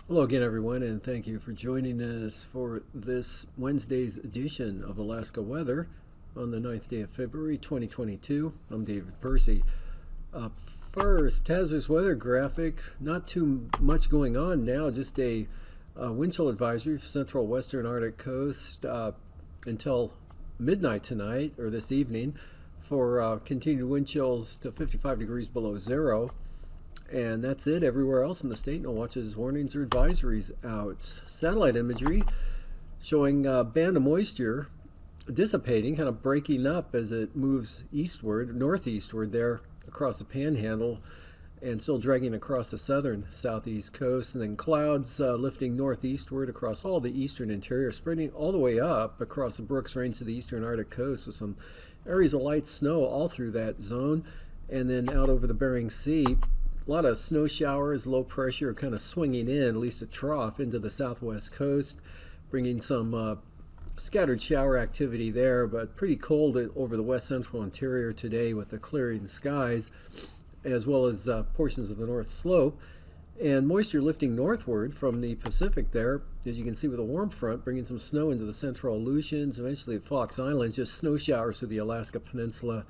Hello again, everyone, and thank you for joining us for this Wednesday's edition of Alaska Weather on the 9th day of February 2022. I'm David Percy. Up first, hazardous weather graphic. Not too much going on now, just a wind chill advisory for central western Arctic coast until midnight tonight or this evening for continued wind chills to 55 degrees below zero. And that's it. Everywhere else in the state, no watches, warnings, or advisories out. Satellite imagery showing a band of moisture dissipating, kind of breaking up as it moves eastward, northeastward there across the panhandle, and still dragging across the southern southeast coast. And then clouds lifting northeastward across all the eastern interior, spreading all the way up across the Brooks Range to the eastern Arctic coast with some areas of light snow all through that zone. And then out over the Bering Sea, a lot of snow showers, low pressure kind of swinging in, at least a trough, into the southwest coast, bringing some scattered shower activity there, but pretty cold over the west central interior today with the clearing skies, as well as portions of the north slope. And moisture lifting northward from the Pacific there, as you can see with a warm front, bringing some snow into the central Aleutians, eventually the Fox Islands, just snow showers through the Alaska Peninsula.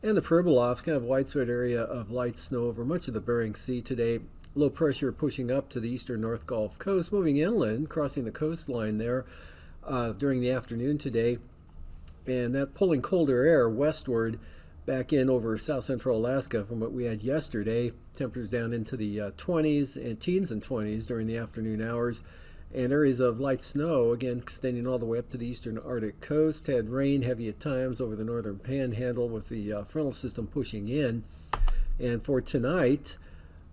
And the Pribilofs, kind of widespread area of light snow over much of the Bering Sea today. Low pressure pushing up to the eastern North Gulf Coast, moving inland, crossing the coastline there during the afternoon today. And that pulling colder air westward back in over south central Alaska from what we had yesterday. Temperatures down into the 20s and teens and 20s during the afternoon hours. And areas of light snow, again, extending all the way up to the eastern Arctic coast. Had rain heavy at times over the northern panhandle with the frontal system pushing in. And for tonight,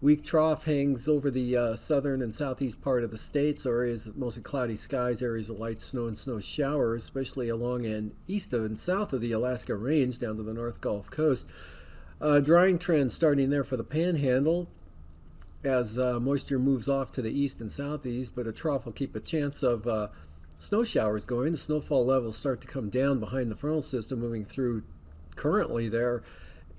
weak trough hangs over the southern and southeast part of the state. So areas of mostly cloudy skies, areas of light snow and snow showers, especially along and east of and south of the Alaska Range down to the North Gulf Coast. Drying trend starting there for the panhandle as moisture moves off to the east and southeast, but a trough will keep a chance of snow showers going. The snowfall levels start to come down behind the frontal system moving through currently there,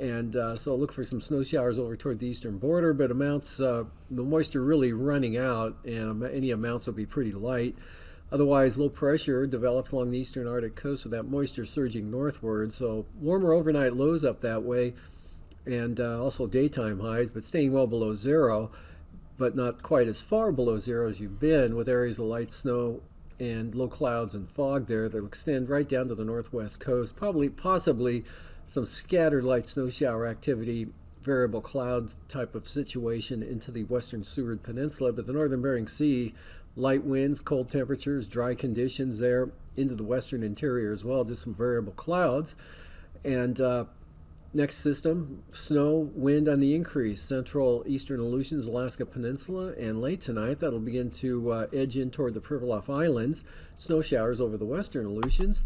and so look for some snow showers over toward the eastern border, but amounts, the moisture really running out, and any amounts will be pretty light. Otherwise, low pressure develops along the eastern Arctic coast with that moisture surging northward, so warmer overnight lows up that way, and also daytime highs, but staying well below zero, but not quite as far below zero as you've been, with areas of light snow and low clouds and fog there that will extend right down to the northwest coast. Possibly some scattered light snow shower activity, variable cloud type of situation into the western Seward Peninsula, but the northern Bering Sea, light winds, cold temperatures, dry conditions there into the western interior as well, just some variable clouds. And next system, snow, wind on the increase, central eastern Aleutians, Alaska Peninsula, and late tonight that'll begin to edge in toward the Pribilof Islands, snow showers over the western Aleutians.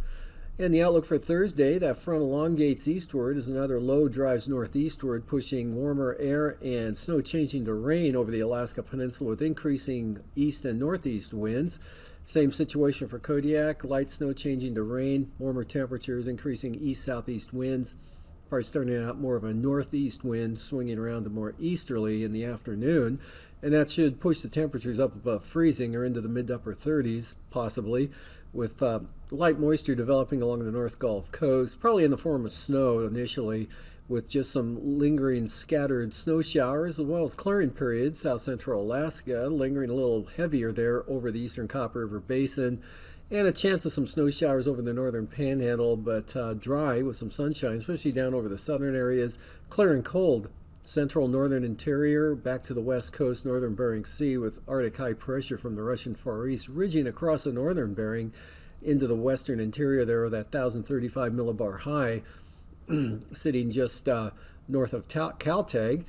And the outlook for Thursday, that front elongates eastward as another low drives northeastward, pushing warmer air and snow changing to rain over the Alaska Peninsula with increasing east and northeast winds. Same situation for Kodiak, light snow changing to rain, warmer temperatures, increasing east-southeast winds. Probably starting out more of a northeast wind, swinging around to more easterly in the afternoon, and that should push the temperatures up above freezing or into the mid to upper 30s, possibly, with light moisture developing along the North Gulf Coast, probably in the form of snow initially, with just some lingering scattered snow showers, as well as clearing periods, south central Alaska, lingering a little heavier there over the eastern Copper River Basin. And a chance of some snow showers over the northern panhandle, but dry with some sunshine, especially down over the southern areas. Clear and cold, central northern interior, back to the west coast, northern Bering Sea, with Arctic high pressure from the Russian Far East, ridging across the northern Bering into the western interior there, with that 1,035 millibar high sitting just north of Caltag.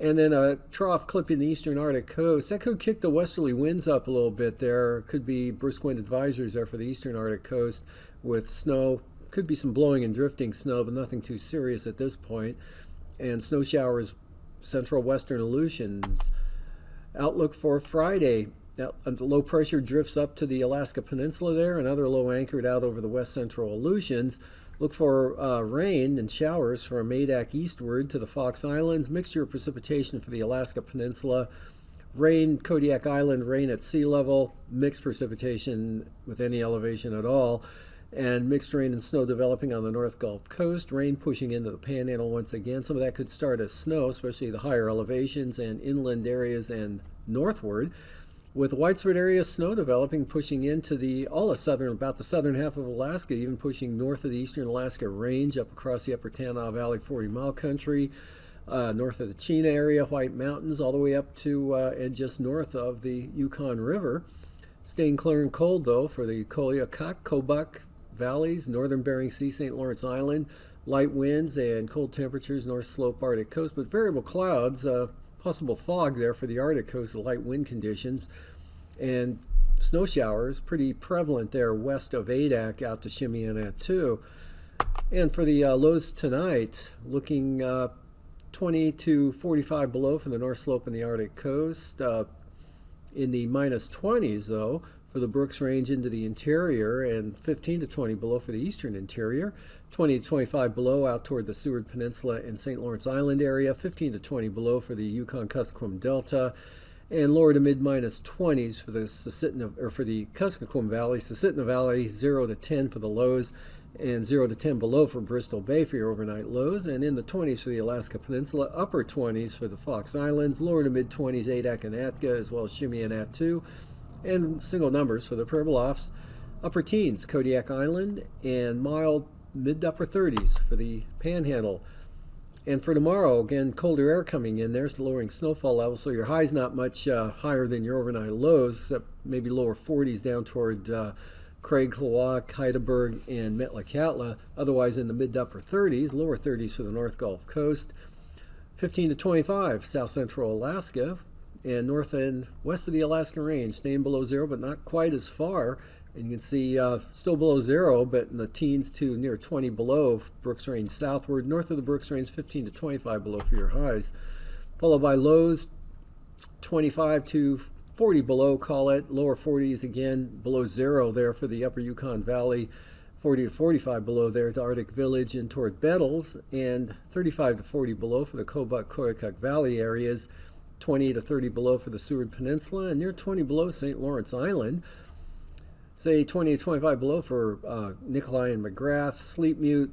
And then a trough clipping the eastern Arctic coast. That could kick the westerly winds up a little bit there. Could be brisk wind advisories there for the eastern Arctic coast with snow. Could be some blowing and drifting snow, but nothing too serious at this point. And snow showers, central western Aleutians. Outlook for Friday. Low pressure drifts up to the Alaska Peninsula there. Another low anchored out over the west central Aleutians. Look for rain and showers from Adak eastward to the Fox Islands. Mixture of precipitation for the Alaska Peninsula. Rain, Kodiak Island, rain at sea level. Mixed precipitation with any elevation at all. And mixed rain and snow developing on the North Gulf Coast. Rain pushing into the Panhandle once again. Some of that could start as snow, especially the higher elevations and inland areas and northward. With widespread area snow developing, pushing into about the southern half of Alaska, even pushing north of the eastern Alaska Range, up across the upper Tanana Valley 40-mile country, north of the Chena area, White Mountains, all the way up to and just north of the Yukon River. Staying clear and cold, though, for the Koyukuk, Kobuk valleys, northern Bering Sea, St. Lawrence Island, light winds and cold temperatures, North Slope Arctic coast, but variable clouds, possible fog there for the Arctic coast, light wind conditions, and snow showers pretty prevalent there west of Adak out to Chimney-Attu. And for the lows tonight, looking 20 to 45 below for the North Slope and the Arctic coast. In the minus 20s, though, for the Brooks Range into the interior, and 15 to 20 below for the eastern interior. 20 to 25 below out toward the Seward Peninsula and St. Lawrence Island area. 15 to 20 below for the Yukon-Kuskokwim Delta. And lower to mid minus 20s for the Kuskokwim Valley. Susitna Valley, 0 to 10 for the lows, and 0 to 10 below for Bristol Bay for your overnight lows. And in the 20s for the Alaska Peninsula, upper 20s for the Fox Islands, lower to mid 20s Adak and Atka, as well as Chimney-Attu, and single numbers for the Pribilofs. Upper teens, Kodiak Island, and mild mid to upper 30s for the Panhandle. And for tomorrow, again, colder air coming in. There's the lowering snowfall level, so your high's not much higher than your overnight lows, except maybe lower 40s down toward Craig, Klawock, Heidelberg, and Metlakatla. Otherwise, in the mid to upper 30s, lower 30s for the North Gulf Coast. 15 to 25, south central Alaska, and north and west of the Alaska Range, staying below zero, but not quite as far. And you can see still below zero, but in the teens to near 20 below Brooks Range southward. North of the Brooks Range, 15 to 25 below for your highs. Followed by lows, 25 to 40 below, call it. Lower 40s again, below zero there for the upper Yukon Valley. 40 to 45 below there to Arctic Village and toward Bettles. And 35 to 40 below for the Kobuk, Koyukuk Valley areas. 20 to 30 below for the Seward Peninsula. And near 20 below St. Lawrence Island. Say 20 to 25 below for Nikolai and McGrath. Sleep Mute,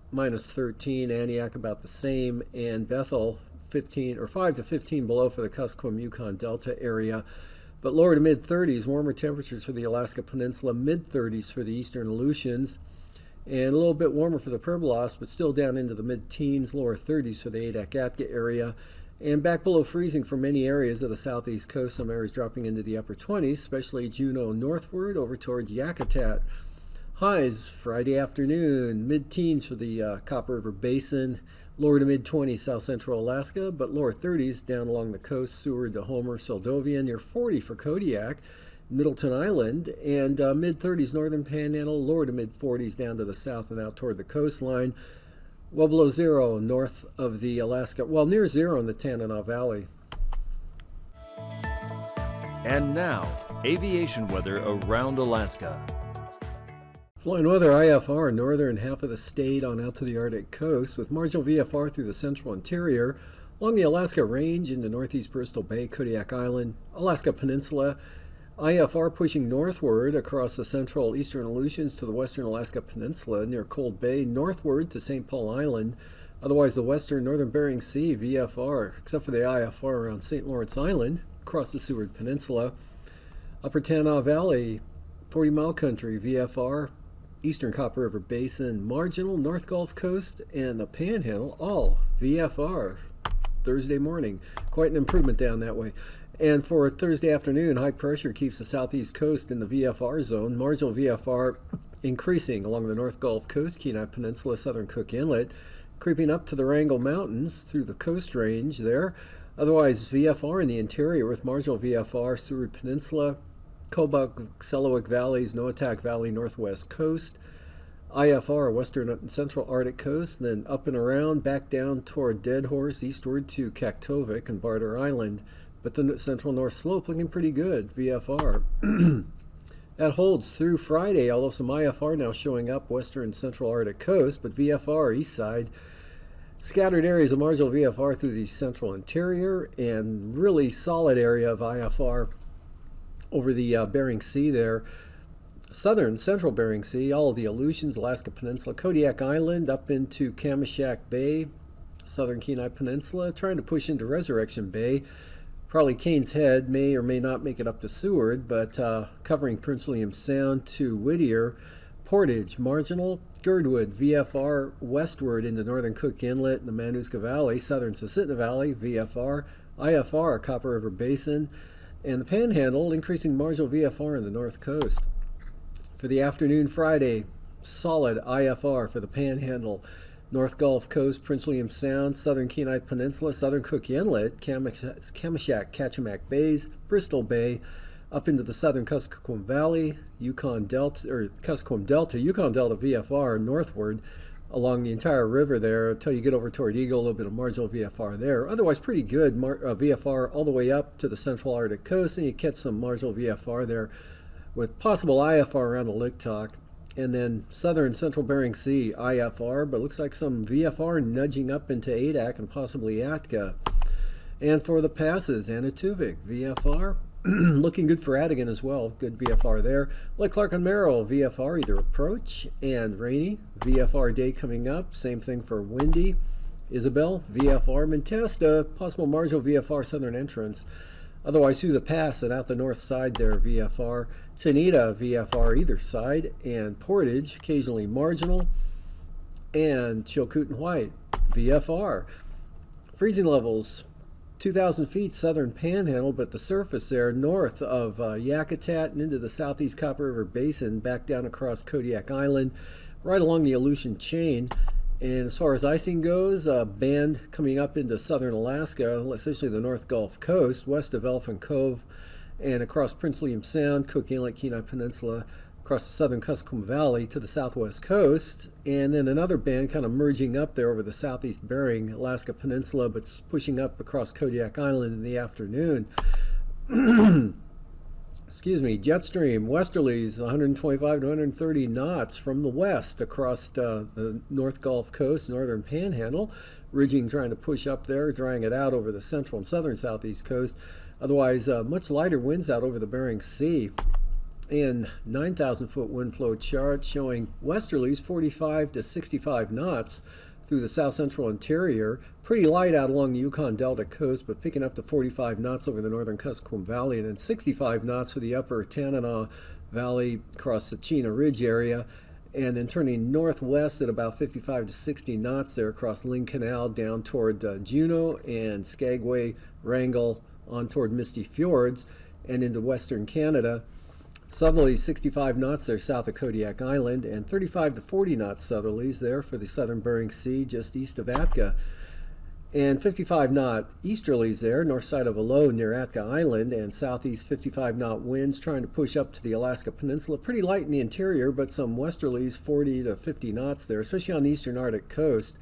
minus 13. Antioch about the same. And Bethel, 15 or 5 to 15 below for the Kuskokwim Yukon Delta area. But lower to mid 30s, warmer temperatures for the Alaska Peninsula, mid 30s for the eastern Aleutians. And a little bit warmer for the Pribilofs, but still down into the mid teens, lower 30s for the Adak-Atka area. And back below freezing for many areas of the southeast coast, some areas dropping into the upper 20s, especially Juneau northward over towards Yakutat. Highs Friday afternoon, mid-teens for the Copper River Basin, lower to mid-20s south central Alaska, but lower 30s down along the coast, Seward to Homer, Seldovia, near 40 for Kodiak, Middleton Island, and mid-30s northern Panhandle, lower to mid-40s down to the south and out toward the coastline. Well below zero north of the Alaska, well near zero in the Tanana Valley. And now, aviation weather around Alaska. Flying weather IFR, northern half of the state on out to the Arctic coast, with marginal VFR through the central interior, along the Alaska Range into northeast Bristol Bay, Kodiak Island, Alaska Peninsula, IFR pushing northward across the central eastern Aleutians to the western Alaska Peninsula near Cold Bay, northward to St. Paul Island. Otherwise, the western northern Bering Sea, VFR, except for the IFR around St. Lawrence Island, across the Seward Peninsula. Upper Tanana Valley, 40-mile country, VFR, eastern Copper River Basin, marginal North Gulf Coast, and the Panhandle, all VFR. Thursday morning, quite an improvement down that way. And for Thursday afternoon, high pressure keeps the southeast coast in the VFR zone. Marginal VFR increasing along the North Gulf Coast, Kenai Peninsula, southern Cook Inlet, creeping up to the Wrangell Mountains through the Coast Range there. Otherwise, VFR in the interior with marginal VFR, Seward Peninsula, Kobuk-Selawik Valleys, Noatak Valley, northwest coast, IFR, western and central Arctic coast, and then up and around, back down toward Dead Horse, eastward to Kaktovik and Barter Island. But the central north slope looking pretty good, VFR. That holds through Friday, although some IFR now showing up western and central Arctic coast, but VFR east side. Scattered areas of marginal VFR through the central interior, and really solid area of IFR over the Bering Sea there. Southern, central Bering Sea, all of the Aleutians, Alaska Peninsula, Kodiak Island, up into Kamishak Bay, southern Kenai Peninsula, trying to push into Resurrection Bay. Probably Kane's Head may or may not make it up to Seward, but covering Prince William Sound to Whittier. Portage, marginal, Girdwood, VFR westward into northern Cook Inlet and the Manuska Valley, southern Susitna Valley, VFR, IFR, Copper River Basin, and the Panhandle, increasing marginal VFR in the north coast. For the afternoon Friday, solid IFR for the Panhandle, North Gulf Coast, Prince William Sound, southern Kenai Peninsula, southern Cook Inlet, Kamishak, Kachemak Bays, Bristol Bay, up into the southern Kuskokwim Valley, Yukon Delta, or Kuskokwim Delta, Yukon Delta VFR northward along the entire river there until you get over toward Eagle, a little bit of marginal VFR there. Otherwise, pretty good VFR all the way up to the central Arctic coast, and you catch some marginal VFR there with possible IFR around the Liktok. And then southern central Bering Sea, IFR, but looks like some VFR nudging up into Adak and possibly Atka. And for the passes, Anatuvik, VFR, looking good for Adigan as well, good VFR there. Lake Clark and Merrill, VFR either approach and rainy, VFR day coming up, same thing for windy. Isabel, VFR, Mentesta, possible marginal VFR southern entrance. Otherwise, through the pass and out the north side there, VFR. Tanita, VFR either side. And Portage, occasionally marginal. And Chilcoot and White, VFR. Freezing levels, 2,000 feet southern Panhandle, but the surface there north of Yakutat and into the southeast Copper River Basin, back down across Kodiak Island, right along the Aleutian chain. And as far as icing goes, a band coming up into southern Alaska, especially the North Gulf Coast, west of Elephant Cove, and across Prince William Sound, Cook Inlet, Kenai Peninsula, across the southern Kuskokwim Valley to the southwest coast, and then another band kind of merging up there over the southeast Bering, Alaska Peninsula, but pushing up across Kodiak Island in the afternoon. Excuse me, jet stream, westerlies, 125 to 130 knots from the west across the North Gulf Coast, northern Panhandle, ridging trying to push up there, drying it out over the central and southern southeast coast. Otherwise, much lighter winds out over the Bering Sea. And 9,000-foot wind flow chart showing westerlies 45 to 65 knots through the south central interior. Pretty light out along the Yukon Delta coast, but picking up to 45 knots over the northern Kuskokwim Valley, and then 65 knots for the upper Tanana Valley across the Chena Ridge area, and then turning northwest at about 55 to 60 knots there across Lynn Canal down toward Juneau and Skagway, Wrangell on toward Misty Fjords and into western Canada. Southerlies 65 knots there south of Kodiak Island, and 35 to 40 knots southerlies there for the southern Bering Sea just east of Atka. And 55 knot easterlies there north side of Alo near Atka Island, and southeast 55 knot winds trying to push up to the Alaska Peninsula. Pretty light in the interior, but some westerlies 40 to 50 knots there, especially on the eastern Arctic coast.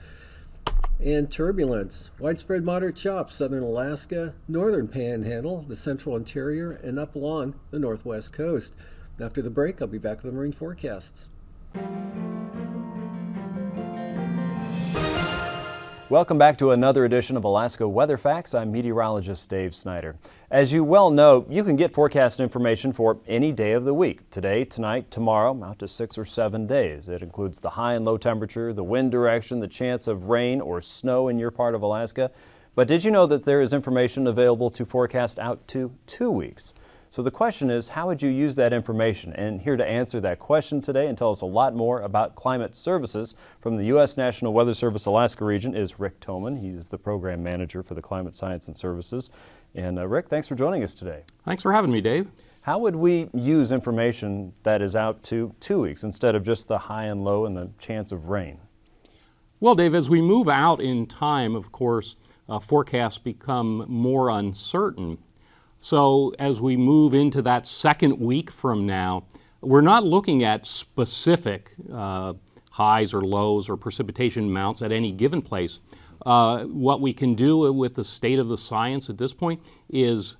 And turbulence, widespread moderate chops, southern Alaska, northern Panhandle, the central interior, and up along the northwest coast. After the break, I'll be back with the marine forecasts. Welcome back to another edition of Alaska Weather Facts. I'm meteorologist Dave Snyder. As you well know, you can get forecast information for any day of the week. Today, tonight, tomorrow, out to 6 or 7 days. It includes the high and low temperature, the wind direction, the chance of rain or snow in your part of Alaska. But did you know that there is information available to forecast out to 2 weeks? So the question is, how would you use that information? And here to answer that question today and tell us a lot more about climate services from the U.S. National Weather Service Alaska region is Rick Toman. He's the program manager for the Climate Science and Services. And Rick, thanks for joining us today. Thanks for having me, Dave. How would we use information that is out to 2 weeks instead of just the high and low and the chance of rain? Well, Dave, as we move out in time, of course, forecasts become more uncertain. So as we move into that second week from now, we're not looking at specific highs or lows or precipitation amounts at any given place. What we can do with the state of the science at this point is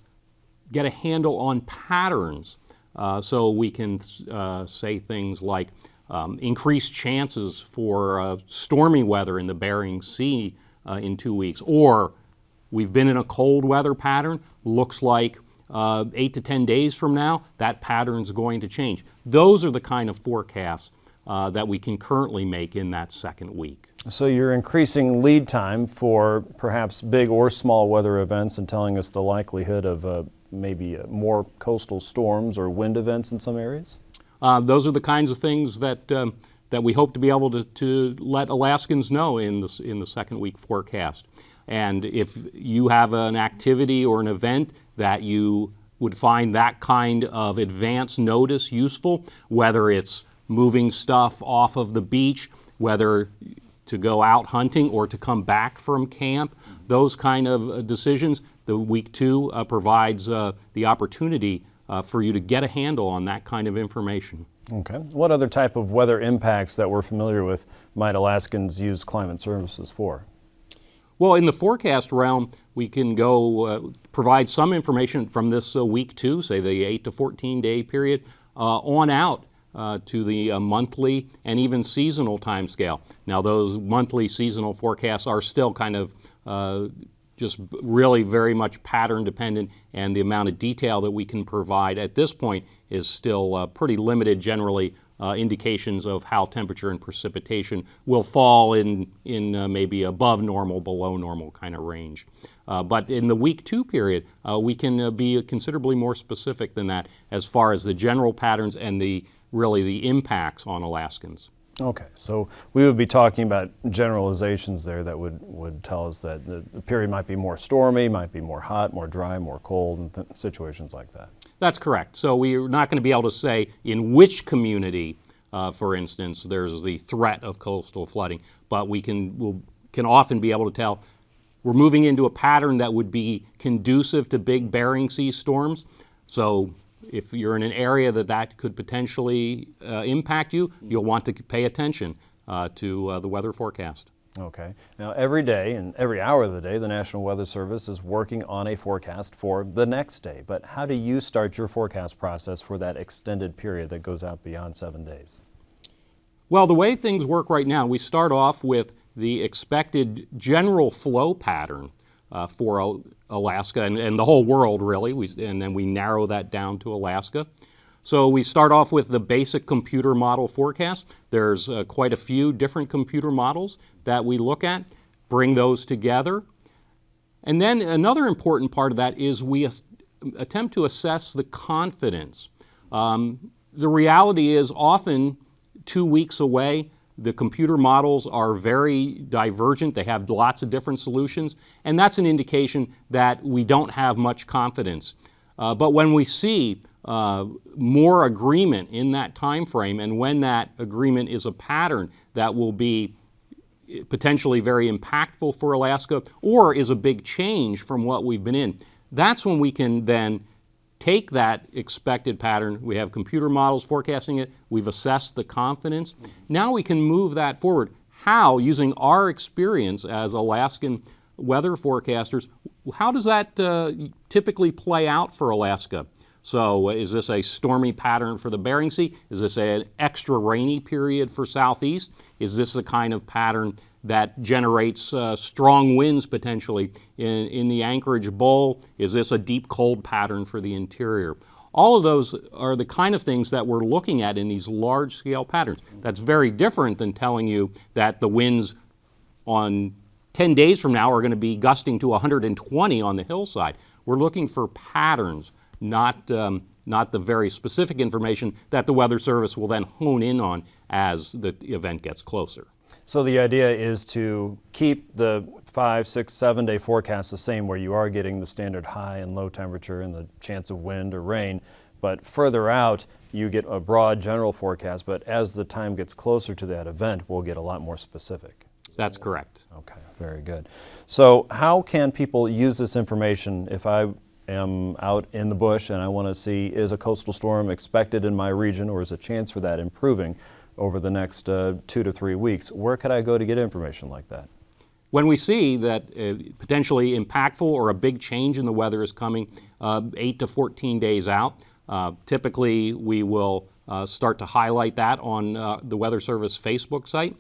get a handle on patterns. So we can say things like increased chances for stormy weather in the Bering Sea in 2 weeks, or we've been in a cold weather pattern, looks like 8 to 10 days from now, that pattern's going to change. Those are the kind of forecasts that we can currently make in that second week. So you're increasing lead time for perhaps big or small weather events and telling us the likelihood of maybe more coastal storms or wind events in some areas? Those are the kinds of things that that we hope to be able to let Alaskans know in the second week forecast. And if you have an activity or an event that you would find that kind of advance notice useful, whether it's moving stuff off of the beach, whether to go out hunting or to come back from camp, those kind of decisions, the week 2 provides the opportunity for you to get a handle on that kind of information. Okay. What other type of weather impacts that we're familiar with might Alaskans use climate services for? Well, in the forecast realm, we can go provide some information from this week 2, say the 8 to 14 day period, on out to the monthly and even seasonal time scale. Now, those monthly seasonal forecasts are still kind of just really very much pattern dependent, and the amount of detail that we can provide at this point is still pretty limited. Generally, indications of how temperature and precipitation will fall in maybe above normal, below normal kind of range. But in the week 2 period, we can be considerably more specific than that as far as the general patterns and really the impacts on Alaskans. Okay, so we would be talking about generalizations there that would tell us that the period might be more stormy, might be more hot, more dry, more cold, and situations like that. That's correct. So we're not going to be able to say in which community, for instance, there's the threat of coastal flooding, but we can often be able to tell we're moving into a pattern that would be conducive to big Bering Sea storms. So if you're in an area that could potentially impact you, you'll want to pay attention to the weather forecast. Okay. Now, every day and every hour of the day, the National Weather Service is working on a forecast for the next day. But how do you start your forecast process for that extended period that goes out beyond 7 days? Well, the way things work right now, we start off with the expected general flow pattern for Alaska and the whole world, really, and then we narrow that down to Alaska. So we start off with the basic computer model forecast. There's quite a few different computer models that we look at, bring those together. And then another important part of that is we attempt to assess the confidence. The reality is often 2 weeks away, the computer models are very divergent. They have lots of different solutions, and that's an indication that we don't have much confidence. But when we see more agreement in that time frame, and when that agreement is a pattern that will be potentially very impactful for Alaska or is a big change from what we've been in, that's when we can then take that expected pattern. We have computer models forecasting it. We've assessed the confidence. Now we can move that forward. How, using our experience as Alaskan weather forecasters, how does that typically play out for Alaska? So is this a stormy pattern for the Bering Sea? Is this an extra rainy period for Southeast? Is this the kind of pattern that generates strong winds potentially in the Anchorage Bowl? Is this a deep cold pattern for the interior? All of those are the kind of things that we're looking at in these large-scale patterns. That's very different than telling you that the winds on 10 days from now are going to be gusting to 120 on the hillside. We're looking for patterns, not the very specific information that the Weather Service will then hone in on as the event gets closer. So the idea is to keep the 5, 6, 7 day forecast the same, where you are getting the standard high and low temperature and the chance of wind or rain, but further out you get a broad general forecast, but as the time gets closer to that event, we'll get a lot more specific. That's correct. Okay, very good. So how can people use this information if I am out in the bush and I want to see, is a coastal storm expected in my region, or is a chance for that improving over the next 2 to 3 weeks? Where could I go to get information like that? When we see that potentially impactful or a big change in the weather is coming 8 to 14 days out, typically we will start to highlight that on the Weather Service Facebook site.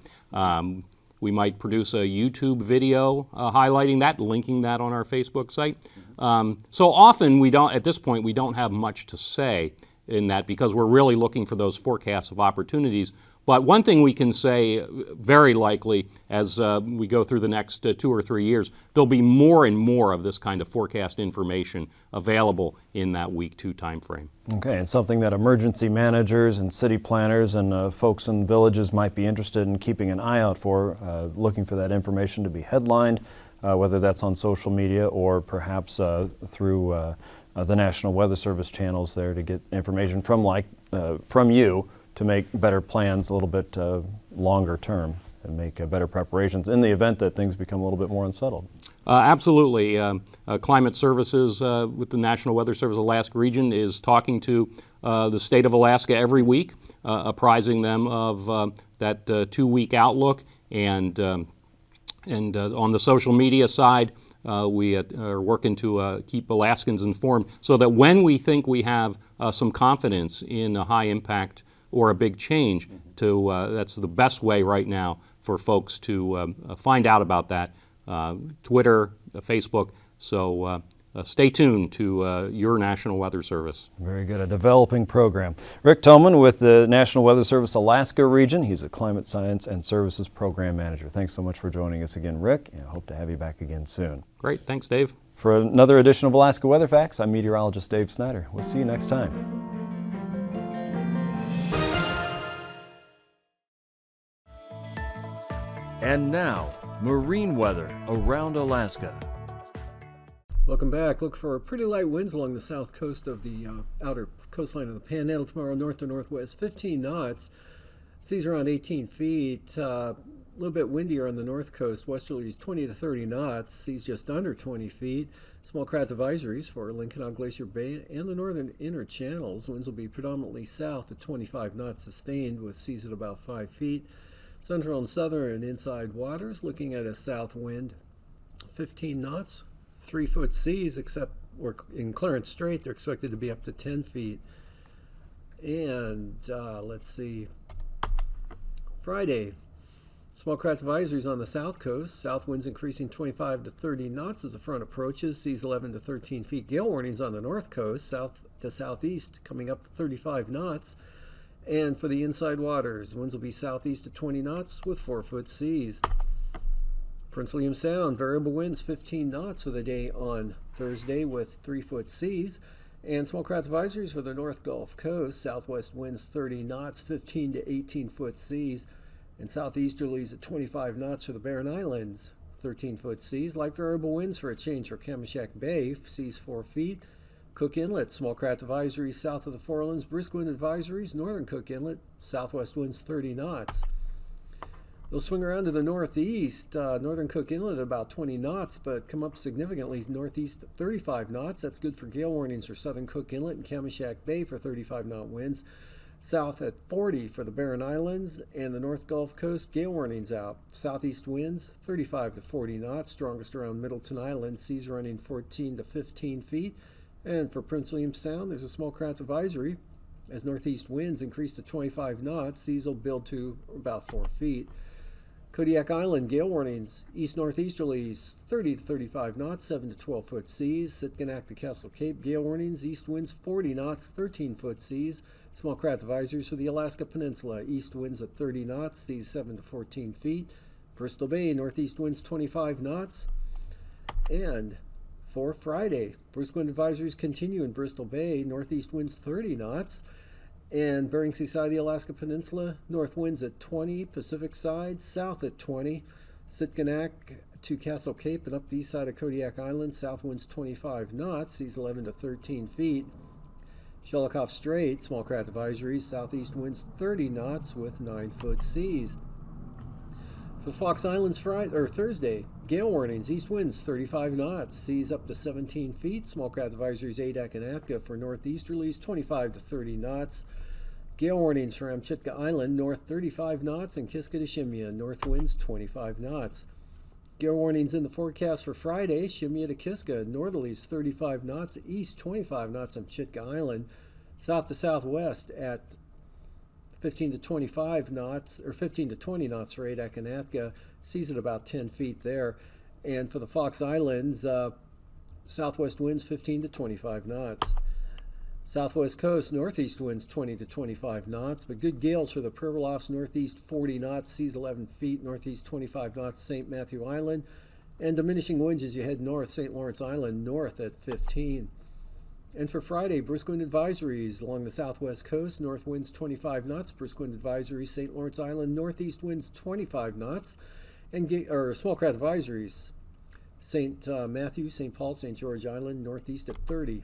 We might produce a YouTube video highlighting that, linking that on our Facebook site. So often at this point, we don't have much to say in that because we're really looking for those forecasts of opportunities. But one thing we can say very likely as we go through the next 2 or 3 years, there'll be more and more of this kind of forecast information available in that week 2 time frame. Okay, and something that emergency managers and city planners and folks in villages might be interested in keeping an eye out for, looking for that information to be headlined, whether that's on social media or perhaps through the National Weather Service channels there to get information from you to make better plans a little bit longer term and make better preparations in the event that things become a little bit more unsettled. Absolutely. Climate Services with the National Weather Service Alaska region is talking to the state of Alaska every week, apprising them of that 2-week outlook. And on the social media side, we are working to keep Alaskans informed so that when we think we have some confidence in a high impact or a big change, that's the best way right now for folks to find out about that. Twitter, Facebook, so stay tuned to your National Weather Service. Very good, a developing program. Rick Tolman with the National Weather Service Alaska region. He's a Climate Science and Services Program Manager. Thanks so much for joining us again, Rick, and I hope to have you back again soon. Great, thanks Dave. For another edition of Alaska Weather Facts, I'm meteorologist Dave Snyder. We'll see you next time. And now, marine weather around Alaska. Welcome back. Look for pretty light winds along the south coast of the outer coastline of the Panhandle tomorrow, north to northwest, 15 knots. Seas around 18 feet. A little bit windier on the north coast. Westerlies 20 to 30 knots. Seas just under 20 feet. Small craft advisories for Lincoln Glacier Bay and the northern inner channels. Winds will be predominantly south at 25 knots sustained with seas at about 5 feet. Central and southern and inside waters looking at a south wind 15 knots. 3-foot seas, except in Clarence Strait, they're expected to be up to 10 feet. And let's see, Friday, small craft advisories on the south coast. South winds increasing 25 to 30 knots as the front approaches. Seas 11 to 13 feet. Gale warnings on the north coast, south to southeast, coming up to 35 knots. And for the inside waters, winds will be southeast to 20 knots with 4-foot seas. Prince William Sound, variable winds 15 knots for the day on Thursday with 3-foot seas. And small craft advisories for the North Gulf Coast, southwest winds 30 knots, 15 to 18-foot seas. And southeasterlies at 25 knots for the Barren Islands, 13-foot seas. Light variable winds for a change for Kamishak Bay, seas 4 feet. Cook Inlet, small craft advisories south of the Forelands. Brisk wind advisories, northern Cook Inlet, southwest winds 30 knots. They'll swing around to the northeast, northern Cook Inlet at about 20 knots, but come up significantly northeast at 35 knots. That's good for gale warnings for southern Cook Inlet and Kamishak Bay for 35-knot winds. South at 40 for the Barren Islands and the North Gulf Coast, gale warnings out. Southeast winds 35 to 40 knots, strongest around Middleton Island, seas running 14 to 15 feet. And for Prince William Sound, there's a small craft advisory as northeast winds increase to 25 knots. Seas will build to about 4 feet. Kodiak Island, gale warnings, east-northeasterlies, 30 to 35 knots, 7 to 12-foot seas. Sitkinak to Castle Cape, gale warnings, east winds 40 knots, 13-foot seas. Small craft advisories for the Alaska Peninsula, east winds at 30 knots, seas 7 to 14 feet. Bristol Bay, northeast winds 25 knots. And for Friday, brisk wind advisories continue in Bristol Bay, northeast winds 30 knots. And Bering Sea side of the Alaska Peninsula, north winds at 20, Pacific side, south at 20. Sitkinak to Castle Cape and up the east side of Kodiak Island, south winds 25 knots, seas 11 to 13 feet. Shelikof Strait, small craft advisories, southeast winds 30 knots with 9-foot seas. For Fox Islands Thursday, gale warnings, east winds 35 knots, seas up to 17 feet, small craft advisories Adak and Atka for northeasterlies 25 to 30 knots. Gale warnings for Amchitka Island, north 35 knots, and Kiska to Shimya, north winds 25 knots. Gale warnings in the forecast for Friday, Shimya to Kiska, northerlies 35 knots, east 25 knots on Chitka Island, south to southwest at 15 to 25 knots, or 15 to 20 knots for Adak and Atka, seas at about 10 feet there. And for the Fox Islands, southwest winds 15 to 25 knots. Southwest coast, northeast winds 20 to 25 knots, but good gales for the Pribilofs, northeast 40 knots, seas 11 feet, northeast 25 knots, St. Matthew Island, and diminishing winds as you head north, St. Lawrence Island, north at 15. And for Friday, brisk wind advisories along the southwest coast, north winds 25 knots, brisk wind advisories, St. Lawrence Island, northeast winds 25 knots, and small craft advisories, St. Matthew, St. Paul, St. George Island, northeast at 30.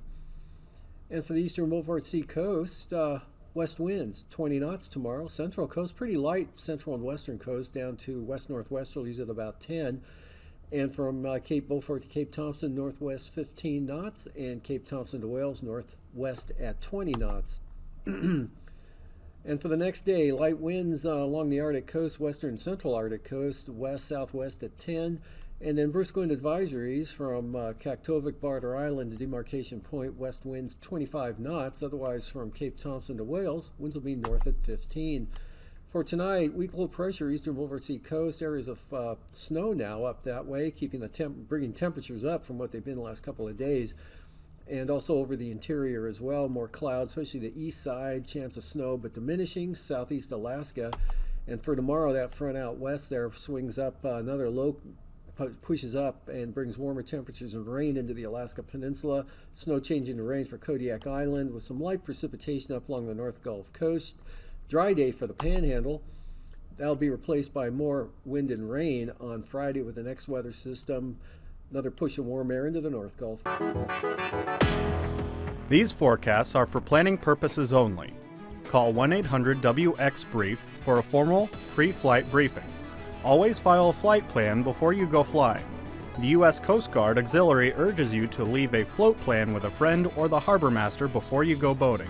And for the eastern Beaufort Sea coast, west winds 20 knots tomorrow. Central coast, pretty light central and western coast, down to west-northwesterlies at about 10. And from Cape Beaufort to Cape Thompson, northwest 15 knots, and Cape Thompson to Wales, northwest at 20 knots. And for the next day, light winds along the Arctic coast, western and central Arctic coast, west-southwest at 10. And then brisk wind advisories from Kaktovik, Barter Island to Demarcation Point, west winds 25 knots. Otherwise, from Cape Thompson to Wales, winds will be north at 15. For tonight, weak low pressure, eastern Beaufort Sea coast, areas of snow now up that way, keeping bringing temperatures up from what they've been the last couple of days. And also over the interior as well, more clouds, especially the east side, chance of snow, but diminishing, southeast Alaska. And for tomorrow, that front out west there swings up another low, pushes up and brings warmer temperatures and rain into the Alaska Peninsula. Snow changing to rain for Kodiak Island with some light precipitation up along the North Gulf Coast. Dry day for the Panhandle. That'll be replaced by more wind and rain on Friday with the next weather system. Another push of warm air into the North Gulf. These forecasts are for planning purposes only. Call 1-800-WX-BRIEF for a formal pre-flight briefing. Always file a flight plan before you go flying. The U.S. Coast Guard Auxiliary urges you to leave a float plan with a friend or the harbor master before you go boating.